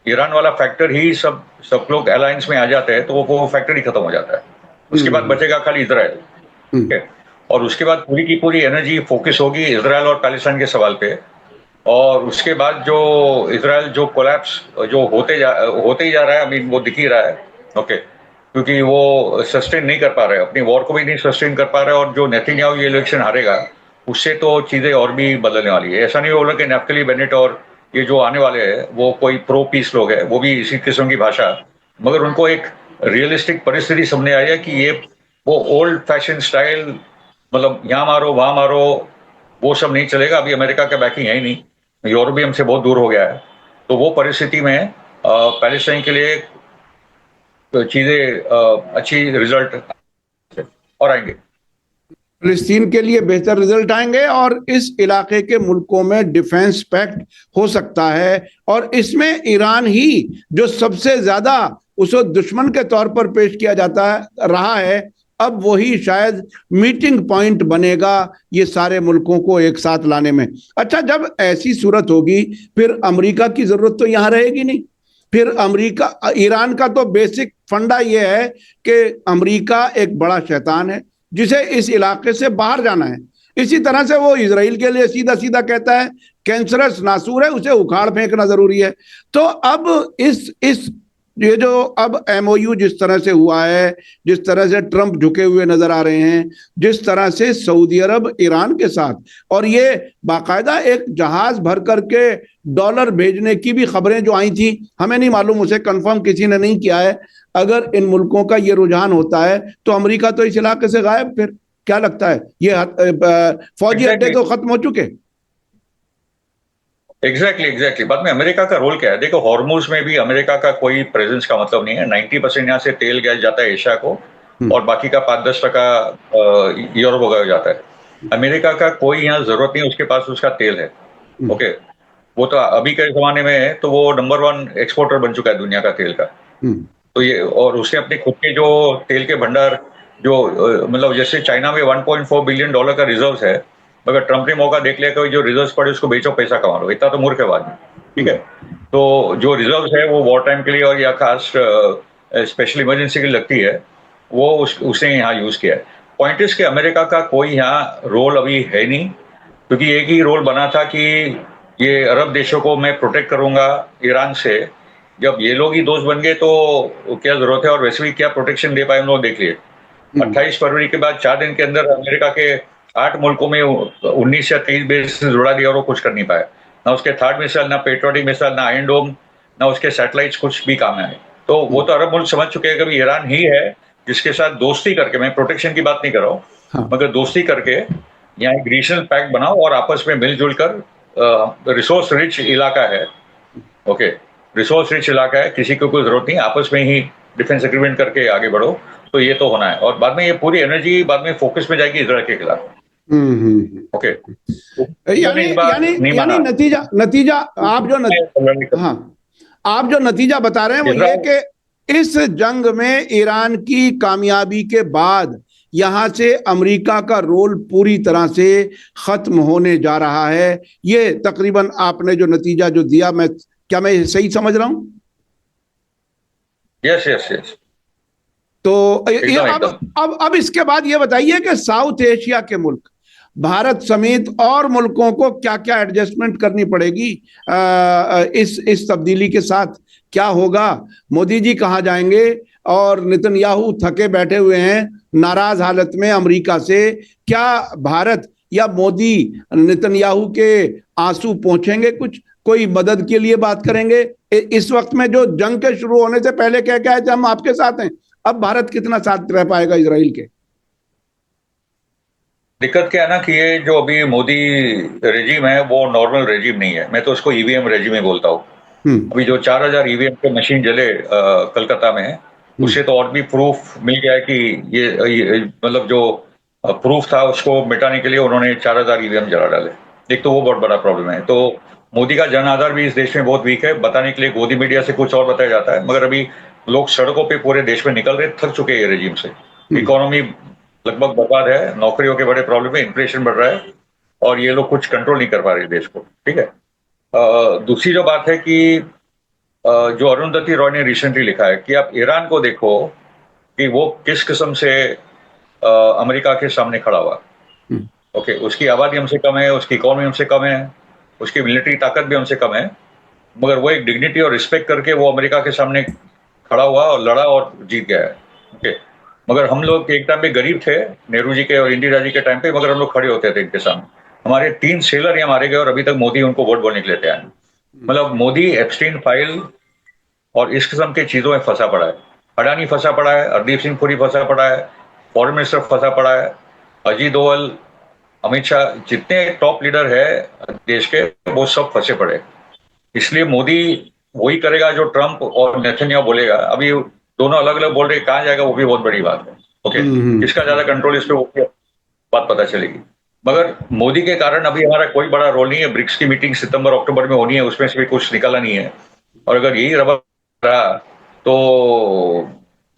ईरान वाला फैक्टर ही सब लोग अलायंस में आ जाते हैं, तो वो फैक्टर ही खत्म हो जाता है। उसके बाद बचेगा खाली इजराइल, और उसके बाद पूरी की पूरी एनर्जी फोकस होगी इजराइल और पैलेस्टाइन के सवाल पे। और उसके बाद जो इजराइल जो कोलैप्स जो होते ही जा रहा है, अभी वो दिख ही रहा है। ओके, क्योंकि वो सस्टेन नहीं कर पा रहे, अपनी वॉर को भी नहीं सस्टेन कर पा रहे, और जो नेतन्याहू ये इलेक्शन हारेगा, उससे तो चीजें और भी बदलने वाली है। ऐसा नहीं होगा कि नफ्तली बेनेट और ये जो आने वाले हैं वो कोई प्रो पीस लोग हैं, वो भी इसी किस्म की भाषा, मगर उनको एक रियलिस्टिक परिस्थिति सामने आई है कि ये वो ओल्ड फैशन स्टाइल, मतलब यहाँ मारो वहां मारो, वो सब नहीं चलेगा। अभी अमेरिका का बैकिंग है ही नहीं, यूरोप भी हमसे बहुत दूर हो गया है। तो वो परिस्थिति में पैलेस्टाइन के लिए चीजें अच्छी रिजल्ट और आएंगे, फिलिस्तीन के लिए बेहतर रिजल्ट आएंगे, और इस इलाके के मुल्कों में डिफेंस पैक्ट हो सकता है। और इसमें ईरान ही जो सबसे ज्यादा उसे दुश्मन के तौर पर पेश किया जाता रहा है, अब वही शायद मीटिंग पॉइंट बनेगा ये सारे मुल्कों को एक साथ लाने में। अच्छा, जब ऐसी सूरत होगी, फिर अमेरिका की जरूरत तो यहां रहेगी नहीं। फिर अमेरिका, ईरान का तो बेसिक फंडा यह है कि अमेरिका एक बड़ा शैतान है जिसे इस इलाके से बाहर जाना है। इसी तरह से वो इजराइल के लिए सीधा सीधा कहता है कैंसरस नासूर है, उसे उखाड़ फेंकना जरूरी है। तो अब इस ये जो अब एमओयू जिस तरह से हुआ है, जिस तरह से ट्रंप झुके हुए नजर आ रहे हैं, जिस तरह से सऊदी अरब ईरान के साथ, और ये बाकायदा एक जहाज भर करके डॉलर भेजने की भी खबरें जो आई थी, हमें नहीं मालूम, उसे कंफर्म किसी ने नहीं किया है। अगर इन मुल्कों का ये रुझान होता है तो अमेरिका तो इस इलाके से गायब। फिर क्या लगता है, ये फौजी अड्डे तो खत्म हो चुके? एग्जैक्टली बाद में अमेरिका का रोल क्या है? देखो, हॉर्मुज में भी अमेरिका का कोई प्रेजेंस का मतलब नहीं है। 90% यहाँ से तेल गैस जाता है एशिया को, और बाकी का 5-10% यूरोप वगैरह जाता है। अमेरिका का कोई यहाँ जरूरत नहीं, उसके पास उसका तेल है। ओके, वो तो अभी के जमाने में है तो वो नंबर 1 एक्सपोर्टर बन चुका है दुनिया का तेल का। तो ये, और उसने अपने खुद के जो तेल के भंडार जो मतलब जैसे चाइना में $1.4 बिलियन का रिजर्व है, मगर ट्रंप ने मौका देख लिया कि जो रिजर्व पड़े उसको बेचो, पैसा कमा लो। इतना तो मूर्ख है आदमी, ठीक है। तो जो रिजर्व है वो वॉर टाइम के लिए और या खास स्पेशल इमरजेंसी के लिए लगती है, वो उसने यहाँ यूज किया है। पॉइंट इज कि अमेरिका का कोई यहाँ रोल अभी है नहीं, क्योंकि एक ही रोल बना था कि ये अरब देशों को मैं प्रोटेक्ट करूंगा ईरान से। जब ये लोग ही दोस्त बन गए तो क्या जरूरत है, और वैसे भी क्या प्रोटेक्शन दे पाए हम लोग देख लिए। 28 फरवरी के बाद 4 दिन के अंदर अमेरिका के 8 मुल्कों में 19 या 23 बेस जुड़ा दिया, और वो कुछ कर नहीं पाया। ना उसके थर्ड मिसाइल, ना पेट्रोटिक मिसाइल, ना आयरन डोम, ना उसके सैटेलाइट्स कुछ भी काम आए। तो वो तो अरब मुल्क समझ चुके हैं कि ईरान ही है जिसके साथ दोस्ती करके, मैं प्रोटेक्शन की बात नहीं कर रहा हूँ, हाँ। मगर दोस्ती करके यहाँ एक रीजनल पैक्ट बनाओ और आपस में मिलजुल कर, रिसोर्स रिच इलाका है, ओके, रिसोर्स रिच इलाका है, किसी को कोई जरूरत नहीं, आपस में ही डिफेंस एग्रीमेंट करके आगे बढ़ो। तो ये तो होना है, और बाद में ये पूरी एनर्जी बाद में फोकस में जाएगी इजराइल के खिलाफ। ओके, यानी नतीजा आप जो नतीजा बता रहे हैं वो ये कि इस जंग में ईरान की कामयाबी के बाद यहां से अमेरिका का रोल पूरी तरह से खत्म होने जा रहा है। ये तकरीबन आपने जो नतीजा जो दिया, क्या मैं सही समझ रहा हूं? यस। तो अब इसके बाद ये बताइए कि साउथ एशिया के मुल्क, भारत समेत और मुल्कों को क्या क्या एडजस्टमेंट करनी पड़ेगी इस तब्दीली के साथ? क्या होगा? मोदी जी कहाँ जाएंगे? और नेतन्याहू थके बैठे हुए हैं नाराज हालत में अमेरिका से। क्या भारत या मोदी नेतन्याहू के आंसू पहुंचेंगे? कुछ कोई मदद के लिए बात करेंगे? इस वक्त में जो जंग के शुरू होने से पहले कह के आए थे हम आपके साथ हैं, अब भारत कितना साथ रह पाएगा इजराइल के? दिक्कत क्या है ना कि ये जो अभी मोदी रेजिम है वो नॉर्मल रेजिम नहीं है, मैं तो उसको ईवीएम रेजिम ही बोलता हूँ। अभी जो 4000 ईवीएम के मशीन जले कलकत्ता में, उससे तो और भी प्रूफ मिल गया है कि ये मतलब जो प्रूफ था उसको मिटाने के लिए उन्होंने 4000 ईवीएम जला डाले। एक तो वो बहुत बड़ा प्रॉब्लम है। तो मोदी का जन आधार भी इस देश में बहुत वीक है। बताने के लिए गोदी मीडिया से कुछ और बताया जाता है, मगर अभी लोग सड़कों पे पूरे देश में निकल रहे, थक चुके हैं रेजिम से। इकोनॉमी लगभग बर्बाद है, नौकरियों के बड़े प्रॉब्लम है, इन्फ्लेशन बढ़ रहा है, और ये लोग कुछ कंट्रोल नहीं कर पा रहे देश को, ठीक है। दूसरी जो बात है कि जो अरुंधति रॉय ने रिसेंटली लिखा है कि आप ईरान को देखो कि वो किस किस्म से अमेरिका के सामने खड़ा हुआ। ओके, उसकी आबादी हमसे कम है, उसकी इकोनॉमी हमसे कम है, उसकी मिलिट्री ताकत भी हमसे कम है, मगर वो एक डिग्निटी और रिस्पेक्ट करके वो अमेरिका के सामने खड़ा हुआ और लड़ा और जीत गया है। ओके, मगर हम लोग एक टाइम पे गरीब थे, नेहरू जी के और इंदिरा जी के टाइम पे, मगर हम लोग खड़े होते थे इनके सामने। हमारे 3 सेलर यहाँ मारे गए और अभी तक मोदी उनको वोट बोलने के लिए तैयार है। मतलब मोदी एप्स्टीन फाइल और इस किस्म की चीजों में फंसा पड़ा है। अडानी फंसा पड़ा है, हरदीप सिंह पुरी फंसा पड़ा है, फॉरेन मिनिस्टर फंसा पड़ा है, अजीत डोवल, अमित शाह, जितने टॉप लीडर है देश के वो सब फंसे पड़े। इसलिए मोदी वही करेगा जो ट्रंप और नेतन्याहू बोलेगा। अभी दोनों अलग अलग बोल रहे, कहाँ जाएगा वो भी बहुत बड़ी बात है। ओके, किसका ज्यादा कंट्रोल इस पे वो बात पता चलेगी। मगर मोदी के कारण अभी हमारा कोई बड़ा रोल नहीं है। ब्रिक्स की मीटिंग सितंबर अक्टूबर में होनी है, उसमें से भी कुछ निकाला नहीं है। और अगर यही रहा तो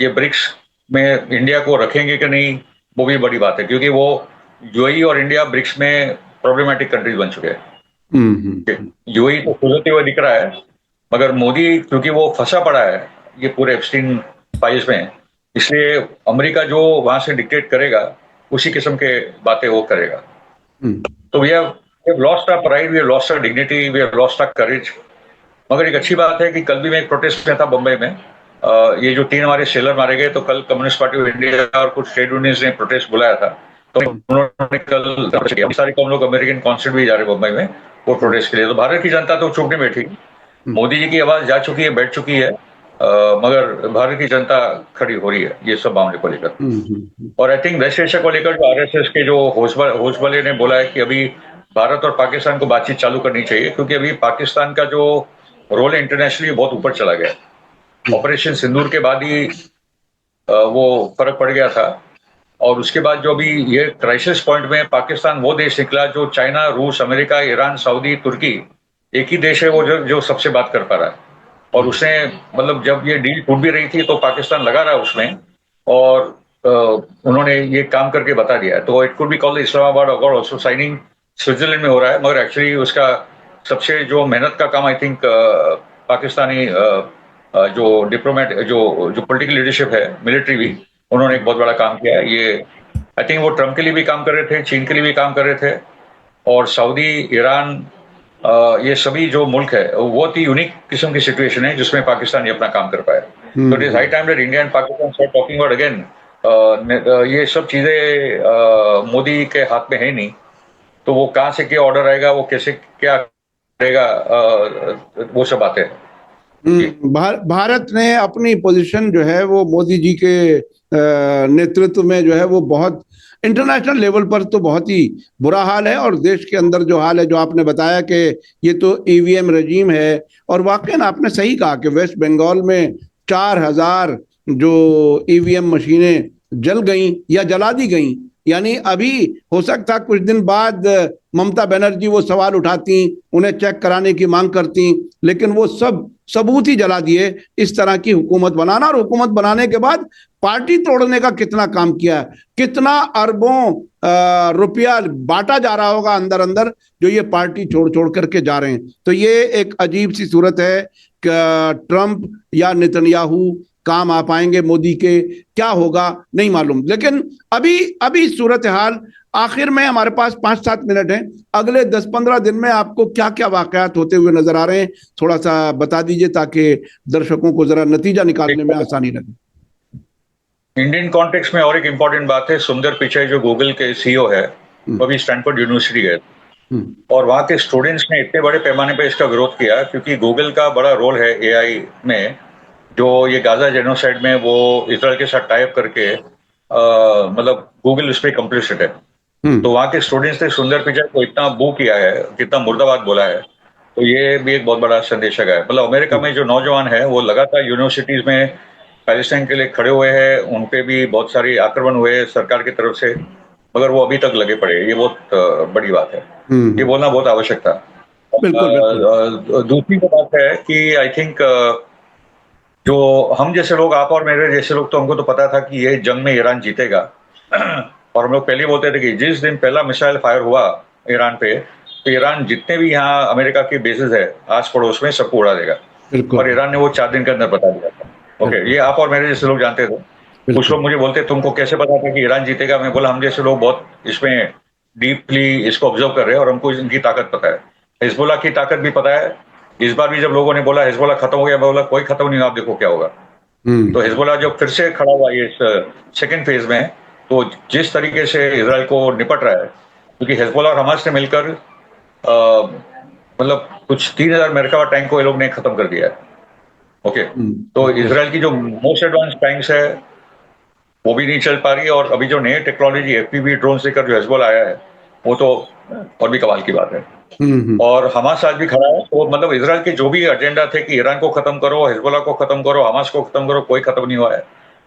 ये ब्रिक्स में इंडिया को रखेंगे कि नहीं वो भी बड़ी बात है, क्योंकि वो यूएई और इंडिया ब्रिक्स में प्रॉब्लमेटिक कंट्रीज बन चुके हैं। यूएई तो खुलते हुए दिख रहा है, मगर मोदी क्योंकि वो फंसा पड़ा है ये पूरे एप्स्टीन फाइल्स में, इसलिए अमेरिका जो वहां से डिक्टेट करेगा उसी किस्म के बातें वो करेगा। तो we have lost our pride, we have lost our dignity, we have lost our courage. मगर एक अच्छी बात है कि कल भी मैं एक प्रोटेस्ट में था बम्बई में। ये जो 3 हमारे सेलर मारे गए, तो कल कम्युनिस्ट पार्टी ऑफ इंडिया और कुछ ट्रेड यूनियंस ने प्रोटेस्ट बुलाया था, तो उन्होंने कल सारे हम लोग अमेरिकन कॉन्सुलेट भी जा रहे बम्बई में वो प्रोटेस्ट के लिए। तो भारत की जनता तो चुप नहीं बैठी, मोदी जी की आवाज जा चुकी है, बैठ चुकी है, मगर भारत की जनता खड़ी हो रही है ये सब मामले को लेकर। और आई थिंक वेस्ट एशिया को लेकर जो आरएसएस के जो होशबले ने बोला है कि अभी भारत और पाकिस्तान को बातचीत चालू करनी चाहिए, क्योंकि अभी पाकिस्तान का जो रोल इंटरनेशनली बहुत ऊपर चला गया। ऑपरेशन सिंदूर के बाद ही वो फर्क पड़ गया था, और उसके बाद जो अभी ये क्राइसिस पॉइंट में पाकिस्तान वो देश निकला जो चाइना, रूस, अमेरिका, ईरान, सऊदी, तुर्की एक ही देश है वो जो सबसे बात कर पा रहा है। और उसने मतलब जब ये डील टूट भी रही थी तो पाकिस्तान लगा रहा उसमें, और उन्होंने ये काम करके बता दिया। तो it could be called Islamabad और ऑल्सो साइनिंग स्विट्जरलैंड में हो रहा है, मगर एक्चुअली उसका सबसे जो मेहनत का काम आई थिंक पाकिस्तानी जो डिप्लोमेट जो पॉलिटिकल लीडरशिप है, मिलिट्री भी, उन्होंने एक बहुत बड़ा काम किया है। ये आई थिंक वो ट्रम्प के लिए भी काम कर रहे थे, चीन के लिए भी काम कर रहे थे, और सऊदी, ईरान, ये सभी जो मुल्क है वो बहुत ही यूनिक किस्म की सिचुएशन है जिसमें पाकिस्तान ये अपना काम कर पाया। तो it is high time that India and Pakistan start talking about again. ये सब चीजें मोदी के हाथ में है नहीं, तो वो कहाँ से क्या ऑर्डर आएगा, वो कैसे क्या करेगा, वो सब बातें हैं। भारत ने अपनी पोजीशन जो है वो मोदी जी के नेतृत्व में जो है वो बहुत इंटरनेशनल लेवल पर तो बहुत ही बुरा हाल है, और देश के अंदर जो हाल है जो आपने बताया कि ये तो ईवीएम रजीम है। और वाकई आपने सही कहा कि वेस्ट बंगाल में 4000 जो ईवीएम मशीनें जल गई या जला दी गई। यानी अभी हो सकता कुछ दिन बाद ममता बनर्जी वो सवाल उठाती, उन्हें चेक कराने की मांग करती, लेकिन वो सब सबूत ही जला दिए। इस तरह की हुकूमत बनाना, और हुकूमत बनाने के बाद पार्टी तोड़ने का कितना काम किया, कितना अरबों रुपया बांटा जा रहा होगा अंदर अंदर जो ये पार्टी छोड़ छोड़ करके जा रहे हैं। तो ये एक अजीब सी सूरत है कि ट्रंप या नेतन्याहू काम आ पाएंगे मोदी के, क्या होगा नहीं मालूम। लेकिन अभी सूरत हाल, आखिर में हमारे पास 5-7 मिनट हैं, अगले 10-15 दिन में आपको क्या क्या वाकयात होते हुए नजर आ रहे हैं, थोड़ा सा बता दीजिए ताकि दर्शकों को जरा नतीजा निकालने में आसानी लगे। इंडियन कॉन्टेक्स्ट में और एक इंपॉर्टेंट बात है, सुंदर पिचाई जो गूगल के सीईओ है वो भी स्टैनफोर्ड यूनिवर्सिटी गए, और वहां के स्टूडेंट्स ने इतने बड़े पैमाने पर इसका विरोध किया, क्योंकि गूगल का बड़ा रोल है एआई में, जो ये गाजा जेनोसाइड में वो इजराइल के साथ टाइप करके मतलब गूगल उस पर कंप्लीसिट है। तो वहां के स्टूडेंट्स ने सुंदर पिचाई को इतना बू किया है, कितना मुर्दाबाद बोला है, तो ये भी एक बहुत बड़ा संदेश है। मतलब अमेरिका में जो नौजवान है वो लगातार यूनिवर्सिटीज में पैलेस्टाइन के लिए खड़े हुए हैं, उनपे भी बहुत सारी आक्रमण हुए सरकार की तरफ से, मगर वो अभी तक लगे पड़े। ये बहुत बड़ी बात है, ये बोलना बहुत आवश्यक था। दूसरी बात है कि आई थिंक जो हम जैसे लोग, आप और मेरे जैसे लोग, तो हमको तो पता था कि ये जंग में ईरान जीतेगा, और हम लोग पहले बोलते थे कि जिस दिन पहला मिसाइल फायर हुआ ईरान पे, तो ईरान जितने भी यहाँ अमेरिका के बेसेस है आस पड़ोस में सबको उड़ा देगा, और ईरान ने वो 4 दिन के अंदर बता दिया था। ओके, ये आप और मेरे जैसे लोग जानते थे। कुछ लोग मुझे बोलते तुमको कैसे पता था कि ईरान जीतेगा? मैं बोला हम जैसे लोग बहुत इसमें डीपली इसको ऑब्जर्व कर रहे हैं, और हमको इनकी ताकत पता है, हिजबुल्लाह की ताकत भी पता है। इस बार भी जब लोगों ने बोला हिजबुल्लाह खत्म हो गया, मैं बोला कोई खत्म नहीं, आप देखो क्या होगा। तो हिजबुल्लाह जब फिर से खड़ा हुआ ये सेकंड फेज में, तो जिस तरीके से इजराइल को निपट रहा है, क्योंकि हिजबुल्लाह और हमास ने मिलकर मतलब कुछ 3000 मरकावा टैंक को ये लोग ने खत्म कर दिया है। ओके, तो इजराइल की जो मोस्ट एडवांस टैंक्स है वो भी नहीं चल पा रही है, और अभी जो नए टेक्नोलॉजी एफपीवी ड्रोन से कर जो हिजबुल्लाह आया है वो तो और भी कमाल की बात है। और हमास आज भी खड़ा है। तो मतलब इजराइल के जो भी एजेंडा थे कि ईरान को खत्म करो, हिजबुल्लाह को खत्म करो, हमास को खत्म करो, कोई खत्म नहीं हुआ है,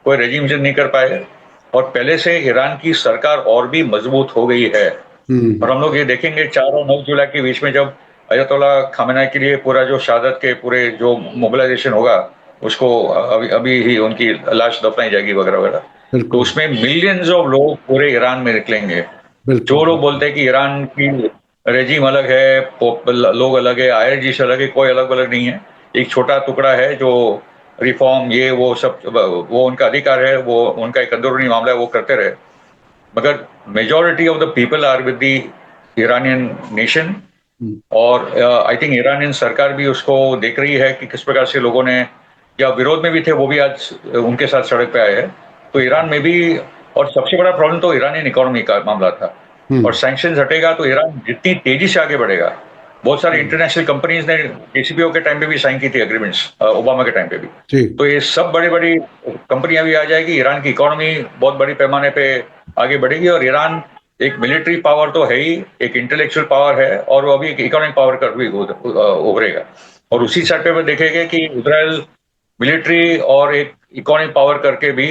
कोई रेजिम चेंज नहीं कर पाए, और पहले से ईरान की सरकार और भी मजबूत हो गई है। और हम लोग ये देखेंगे 4 और 9 जुलाई के बीच में जब अयतोल्ला खामेनी के लिए पूरा जो शहादत के पूरे जो मोबिलाइजेशन होगा, उसको अभी ही उनकी लाश दफनाई जाएगी वगैरह वगैरह, तो उसमें मिलियंस ऑफ लोग पूरे ईरान में निकलेंगे। जो लोग बोलते हैं कि ईरान की रेजिम अलग है, लोग अलग है, आईआरजी से अलग है, कोई अलग अलग नहीं है, एक छोटा टुकड़ा है जो रिफॉर्म ये वो सब, वो उनका अधिकार है, वो उनका एक अंदरूनी मामला है, वो करते रहे, मगर majority of the people are with the Iranian nation, और आई थिंक ईरानियन सरकार भी उसको देख रही है कि किस प्रकार से लोगों ने या विरोध में भी थे, वो भी आज उनके साथ सड़क पे आए हैं। तो ईरान में भी, और सबसे बड़ा प्रॉब्लम तो ईरानियन इकोनॉमी का मामला था, और सैंक्शंस हटेगा तो ईरान जितनी तेजी से आगे बढ़ेगा। बहुत सारे इंटरनेशनल कंपनीज ने JCPOA के टाइम पे भी साइन की थी एग्रीमेंट्स, ओबामा के टाइम पे भी। तो ये सब बड़ी बड़ी कंपनियां भी आ जाएगी, ईरान की इकोनॉमी बहुत बड़ी पैमाने पे आगे बढ़ेगी, और ईरान एक मिलिट्री पावर तो है ही, एक इंटेलेक्चुअल पावर है, और वो अभी एक इकोनॉमिक पावर कर भी उभरेगा। और उसी साइड पे देखेंगे कि इजराइल मिलिट्री और एक इकोनॉमिक पावर करके भी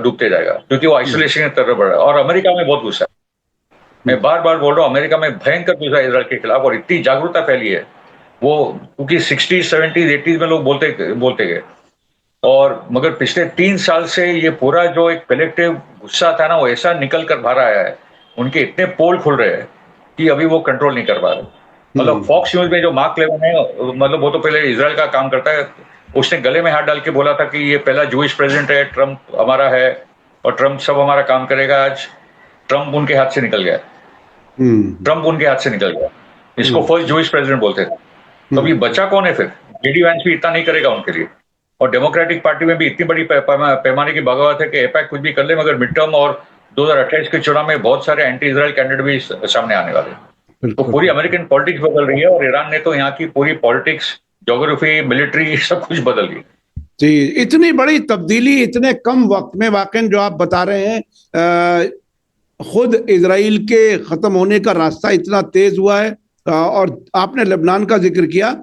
डूबते जाएगा, क्योंकि वो आइसोलेशन की तरफ बढ़ रहा है। और अमेरिका में बहुत गुस्सा है, मैं बार बार बोल रहा हूँ, अमेरिका में भयंकर गुस्सा है इजराइल के खिलाफ, और इतनी जागरूकता फैली है वो, क्योंकि 60s 70s 80s में लोग बोलते गए, और मगर पिछले 3 साल से ये पूरा जो एक कलेक्टिव गुस्सा था ना, वो ऐसा निकल कर बाहर आया है, उनके इतने पोल खुल रहे हैं कि अभी वो कंट्रोल नहीं कर पा रहे। मतलब फॉक्स न्यूज में जो मार्क लेवन है, मतलब वो तो पहले इजराइल का काम करता है, उसने गले में हाथ डाल के बोला था कि ये पहला जूइश प्रेसिडेंट है, ट्रम्प हमारा है और ट्रम्प सब हमारा काम करेगा। आज ट्रम्प उनके हाथ से निकल गया, इसको फर्स्ट जूइश प्रेसिडेंट बोलते थे। तो अभी बचा कौन है फिर? JD वैंस भी इतना नहीं करेगा उनके लिए, और डेमोक्रेटिक पार्टी में भी इतनी बड़ी पैमाने की बगावत है कि एपैक कुछ भी कर ले, मगर मिड टर्म और 2028 के चुनाव में बहुत सारे एंटी इजराइल कैंडिडेट भी सामने आने वाले हैं। तो पूरी अमेरिकन पॉलिटिक्स बदल रही है, और ईरान ने तो यहाँ की पूरी पॉलिटिक्स, ज्योग्राफी, मिलिट्री सब कुछ बदल गई। जी, इतनी बड़ी तब्दीली इतने कम वक्त में, वाकई जो आप बता रहे हैं, खुद इजराइल के खत्म होने का रास्ता इतना तेज हुआ है। और आपने लेबनान का जिक्र किया,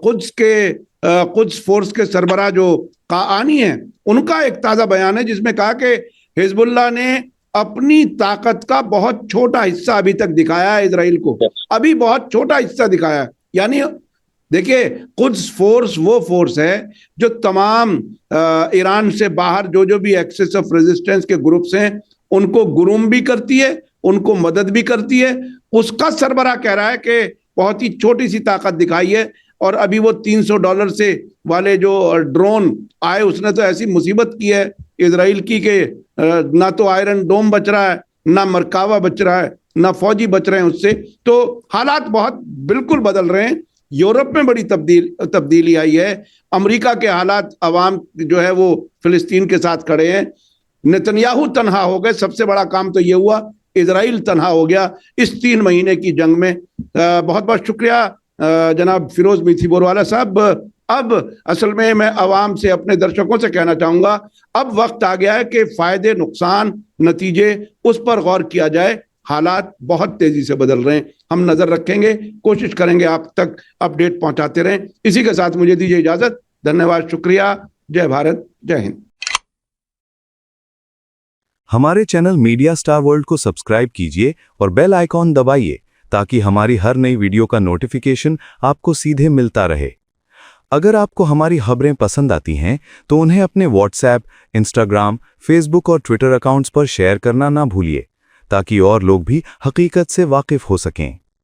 कुद्स फोर्स के सरबराह जो काआनी है, उनका एक ताजा बयान है जिसमें कहा कि हिजबुल्लाह ने अपनी ताकत का बहुत छोटा हिस्सा अभी तक दिखाया है इजराइल को, अभी बहुत छोटा हिस्सा दिखाया है। यानी देखिए, कुद्स फोर्स वो फोर्स है जो तमाम ईरान से बाहर जो भी एक्सेस ऑफ रेजिस्टेंस के ग्रुप्स हैं उनको गुरूम भी करती है, उनको मदद भी करती है। उसका सरबराह कह रहा है कि बहुत ही छोटी सी ताकत दिखाई है, और अभी वो $300 से वाले जो ड्रोन आए, उसने तो ऐसी मुसीबत की है इजराइल की कि ना तो आयरन डोम बच रहा है, ना मरकावा बच रहा है, ना फौजी बच रहे हैं उससे। तो हालात बहुत बिल्कुल बदल रहे हैं। यूरोप में बड़ी तब्दीली आई है। अमेरिका के हालात, अवाम जो है वो फिलिस्तीन के साथ खड़े हैं। नेतन्याहू तनहा हो गए, सबसे बड़ा काम तो ये हुआ, इजराइल तनहा हो गया इस 3 महीने की जंग में। बहुत बहुत शुक्रिया जनाब फिरोज मीठी बोरवाला साहब। अब असल में मैं अवाम से, अपने दर्शकों से कहना चाहूंगा, अब वक्त आ गया है कि फायदे, नुकसान, नतीजे, उस पर गौर किया जाए। हालात बहुत तेजी से बदल रहे हैं, हम नजर रखेंगे, कोशिश करेंगे आप तक अपडेट पहुंचाते रहें। इसी के साथ मुझे दीजिए इजाजत। धन्यवाद, शुक्रिया, जय भारत, जय हिंद। हमारे चैनल मीडिया स्टार वर्ल्ड को सब्सक्राइब कीजिए और बेल आइकॉन दबाइए ताकि हमारी हर नई वीडियो का नोटिफिकेशन आपको सीधे मिलता रहे। अगर आपको हमारी खबरें पसंद आती हैं तो उन्हें अपने व्हाट्सएप, इंस्टाग्राम, फेसबुक और ट्विटर अकाउंट्स पर शेयर करना ना भूलिए ताकि और लोग भी हकीकत से वाकिफ हो सकें।